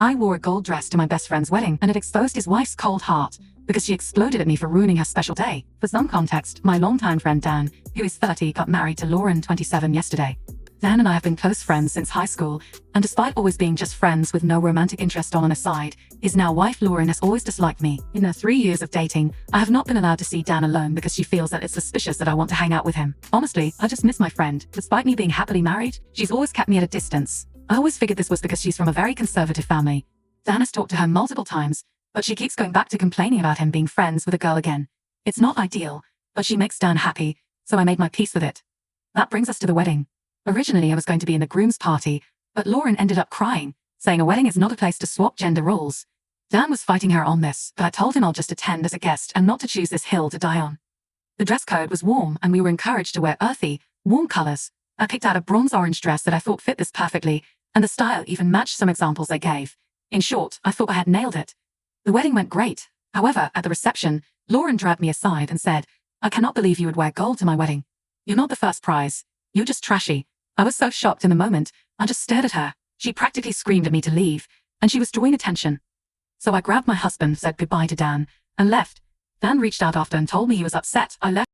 I wore a gold dress to my best friend's wedding, and it exposed his wife's cold heart because she exploded at me for ruining her special day. For some context, my longtime friend Dan, who is 30, got married to Lauren, 27, yesterday. Dan and I have been close friends since high school, and despite always being just friends with no romantic interest on a side, his now wife Lauren has always disliked me. In our 3 years of dating, I have not been allowed to see Dan alone because she feels that it's suspicious that I want to hang out with him. Honestly, I just miss my friend. Despite me being happily married, she's always kept me at a distance. I always figured this was because she's from a very conservative family. Dan has talked to her multiple times, but she keeps going back to complaining about him being friends with a girl again. It's not ideal, but she makes Dan happy, so I made my peace with it. That brings us to the wedding. Originally, I was going to be in the groom's party, but Lauren ended up crying, saying a wedding is not a place to swap gender roles. Dan was fighting her on this, but I told him I'll just attend as a guest and not to choose this hill to die on. The dress code was warm, and we were encouraged to wear earthy, warm colors. I picked out a bronze orange dress that I thought fit this perfectly, and the style even matched some examples they gave. In short, I thought I had nailed it. The wedding went great. However, at the reception, Lauren dragged me aside and said, "I cannot believe you would wear gold to my wedding. You're not the first prize. You're just trashy." I was so shocked in the moment, I just stared at her. She practically screamed at me to leave, and she was drawing attention. So I grabbed my husband, said goodbye to Dan, and left. Dan reached out after and told me he was upset. I left.